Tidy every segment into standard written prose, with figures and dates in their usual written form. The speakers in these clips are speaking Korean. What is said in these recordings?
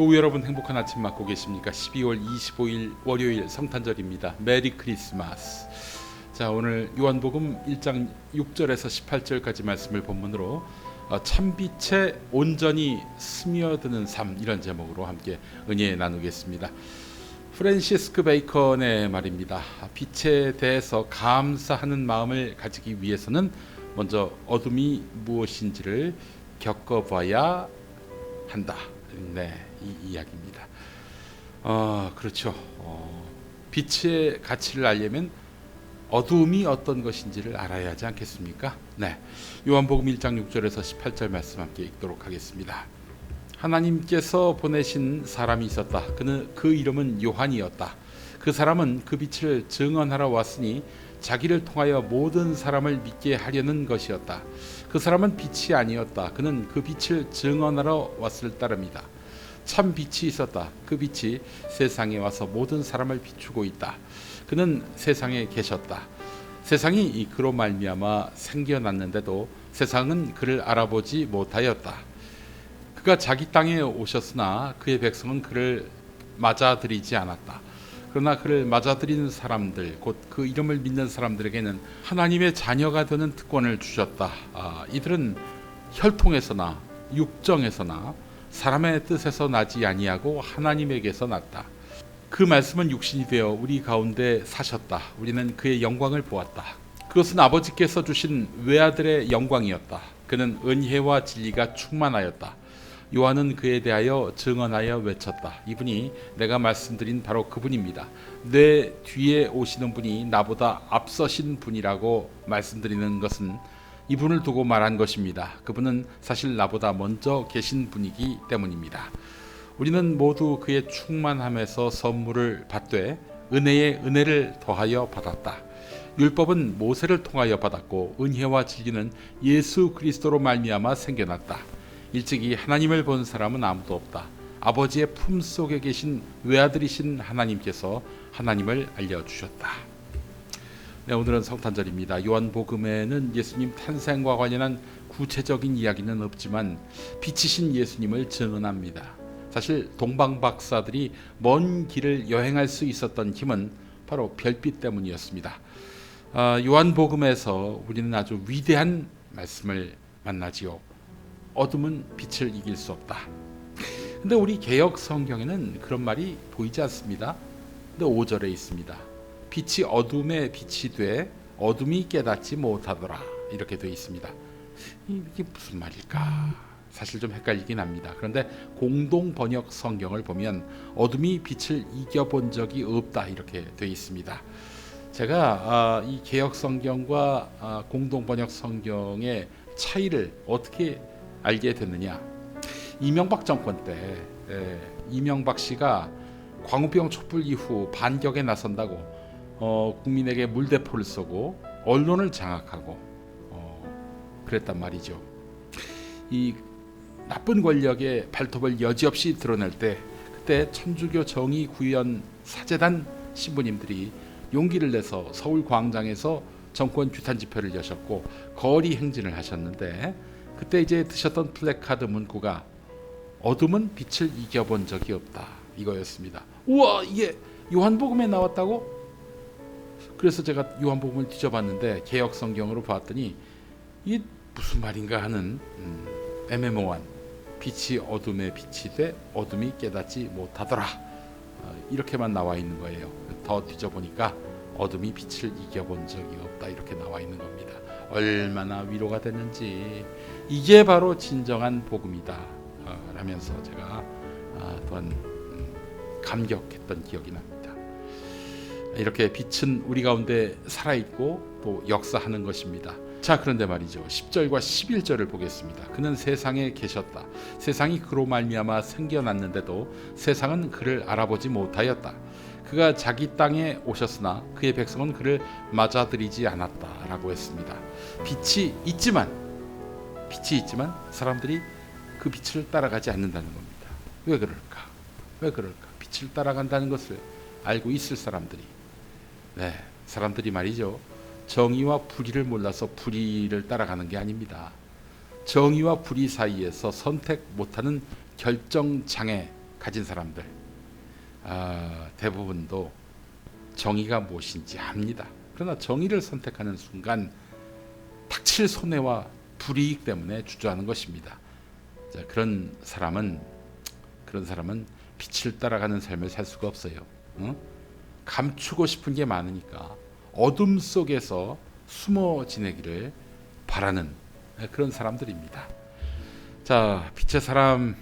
교우 여러분 행복한 아침 맞고 계십니까? 12월 25일 월요일 성탄절입니다. 메리 크리스마스. 자, 오늘 요한복음 1장 6절에서 18절까지 말씀을 본문으로 참빛에 온전히 스며드는 삶, 이런 제목으로 함께 은혜 나누겠습니다. 프랜시스크 베이컨의 말입니다. 빛에 대해서 감사하는 마음을 가지기 위해서는 먼저 어둠이 무엇인지를 겪어봐야 한다. 네, 이 이야기입니다. 그렇죠. 빛의 가치를 알려면 어두움이 어떤 것인지를 알아야 하지 않겠습니까? 네, 요한복음 1장 6절에서 18절 말씀 함께 읽도록 하겠습니다. 하나님께서 보내신 사람이 있었다. 그 이름은 요한이었다. 그 사람은 그 빛을 증언하러 왔으니 자기를 통하여 모든 사람을 믿게 하려는 것이었다. 그 사람은 빛이 아니었다. 그는 그 빛을 증언하러 왔을 따름이다. 참 빛이 있었다. 그 빛이 세상에 와서 모든 사람을 비추고 있다. 그는 세상에 계셨다. 세상이 그로 말미암아 생겨났는데도 세상은 그를 알아보지 못하였다. 그가 자기 땅에 오셨으나 그의 백성은 그를 맞아들이지 않았다. 그러나 그를 맞아들이는 사람들, 곧 그 이름을 믿는 사람들에게는 하나님의 자녀가 되는 특권을 주셨다. 이들은 혈통에서나 육정에서나 사람의 뜻에서 나지 아니하고 하나님에게서 났다. 그 말씀은 육신이 되어 우리 가운데 사셨다. 우리는 그의 영광을 보았다. 그것은 아버지께서 주신 외아들의 영광이었다. 그는 은혜와 진리가 충만하였다. 요한은 그에 대하여 증언하여 외쳤다. 이분이 내가 말씀드린 바로 그분입니다. 내 뒤에 오시는 분이 나보다 앞서신 분이라고 말씀드리는 것은 이분을 두고 말한 것입니다. 그분은 사실 나보다 먼저 계신 분이기 때문입니다. 우리는 모두 그의 충만함에서 선물을 받되 은혜에 은혜를 더하여 받았다. 율법은 모세를 통하여 받았고 은혜와 진리는 예수 그리스도로 말미암아 생겨났다. 일찍이 하나님을 본 사람은 아무도 없다. 아버지의 품속에 계신 외아들이신 하나님께서 하나님을 알려주셨다. 네, 오늘은 성탄절입니다. 요한복음에는 예수님 탄생과 관련한 구체적인 이야기는 없지만 빛이신 예수님을 증언합니다. 사실 동방박사들이 먼 길을 여행할 수 있었던 힘은 바로 별빛 때문이었습니다. 요한복음에서 우리는 아주 위대한 말씀을 만나지요. 어둠은 빛을 이길 수 없다. 근데 우리 개역 성경에는 그런 말이 보이지 않습니다. 근데 5절에 있습니다. 빛이 어둠에 빛이 돼 어둠이 깨닫지 못하더라. 이렇게 되어 있습니다. 이게 무슨 말일까? 사실 좀 헷갈리긴 합니다. 그런데 공동 번역 성경을 보면 어둠이 빛을 이겨본 적이 없다. 이렇게 되어 있습니다. 제가 이 개역 성경과 공동 번역 성경의 차이를 어떻게 알게 됐느냐? 이명박 정권 때 이명박 씨가 광우병 촛불 이후 반격에 나선다고 국민에게 물대포를 쏘고 언론을 장악하고 그랬단 말이죠. 이 나쁜 권력의 발톱을 여지없이 드러낼 때 그때 천주교 정의구현 사재단 신부님들이 용기를 내서 서울 광장에서 정권 규탄 집회를 여셨고 거리 행진을 하셨는데 그때 이제 드셨던 플래카드 문구가 어둠은 빛을 이겨본 적이 없다, 이거였습니다. 우와, 이게 요한복음에 나왔다고? 그래서 제가 요한복음을 뒤져봤는데 개역 성경으로 봤더니 이게 무슨 말인가 하는 애매모호한 빛이 어둠에 빛이 돼 어둠이 깨닫지 못하더라, 이렇게만 나와 있는 거예요. 더 뒤져보니까 어둠이 빛을 이겨본 적이 없다, 이렇게 나와 있는 겁니다. 얼마나 위로가 됐는지. 이게 바로 진정한 복음이다 라면서 제가 또한 감격했던 기억이 납니다. 이렇게 빛은 우리 가운데 살아있고 또 역사하는 것입니다. 자, 그런데 말이죠. 10절과 11절을 보겠습니다. 그는 세상에 계셨다. 세상이 그로 말미암아 생겨났는데도 세상은 그를 알아보지 못하였다. 그가 자기 땅에 오셨으나 그의 백성은 그를 맞아들이지 않았다라고 했습니다. 빛이 있지만 사람들이 그 빛을 따라가지 않는다는 겁니다. 왜 그럴까? 빛을 따라간다는 것을 알고 있을 사람들이, 사람들이 말이죠. 정의와 불의를 몰라서 불의를 따라가는 게 아닙니다. 정의와 불의 사이에서 선택 못하는 결정장애, 가진 사람들 대부분도 정의가 무엇인지 압니다. 그러나 정의를 선택하는 순간 닥칠 손해와 불이익 때문에 주저하는 것입니다. 자, 그런 사람은 빛을 따라가는 삶을 살 수가 없어요. 감추고 싶은 게 많으니까 어둠 속에서 숨어 지내기를 바라는 그런 사람들입니다. 자, 빛의 사람,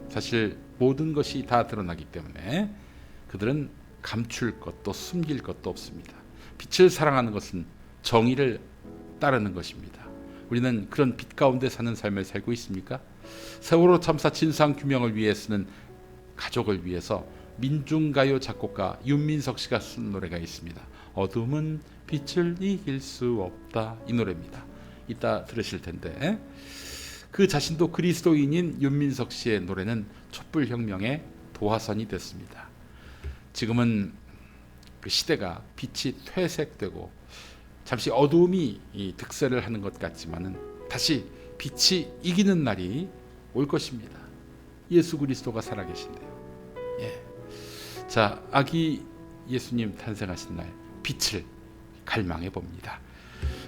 사실 모든 것이 다 드러나기 때문에 그들은 감출 것도 숨길 것도 없습니다. 빛을 사랑하는 것은 정의를 따르는 것입니다. 우리는 그런 빛 가운데 사는 삶을 살고 있습니까? 세월호 참사 진상 규명을 위해 쓰는 가족을 위해서 민중가요 작곡가 윤민석 씨가 쓴 노래가 있습니다. 어둠은 빛을 이길 수 없다, 이 노래입니다. 이따 들으실 텐데 그 자신도 그리스도인인 윤민석 씨의 노래는 촛불혁명의 도화선이 됐습니다. 지금은 그 시대가 빛이 퇴색되고 잠시 어두움이 득세를 하는 것 같지만은 다시 빛이 이기는 날이 올 것입니다. 예수 그리스도가 살아계신대요. 자, 아기 예수님 탄생하신 날 빛을 갈망해 봅니다.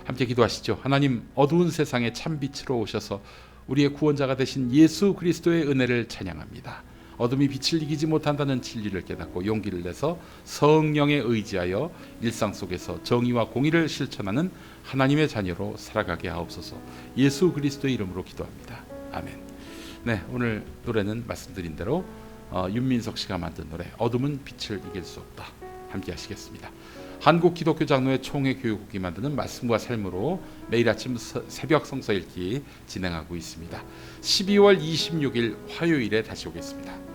함께 기도하시죠. 하나님, 어두운 세상에 참 빛으로 오셔서 우리의 구원자가 되신 예수 그리스도의 은혜를 찬양합니다. 어둠이 빛을 이기지 못한다는 진리를 깨닫고 용기를 내서 성령에 의지하여 일상 속에서 정의와 공의를 실천하는 하나님의 자녀로 살아가게 하옵소서. 예수 그리스도의 이름으로 기도합니다. 아멘. 네, 오늘 노래는 말씀드린 대로 윤민석 씨가 만든 노래 어둠은 빛을 이길 수 없다, 함께 하시겠습니다. 한국기독교장로회 총회교육국이 만드는 말씀과 삶으로 매일 아침 새벽 성서 읽기 진행하고 있습니다. 12월 26일 화요일에 다시 오겠습니다.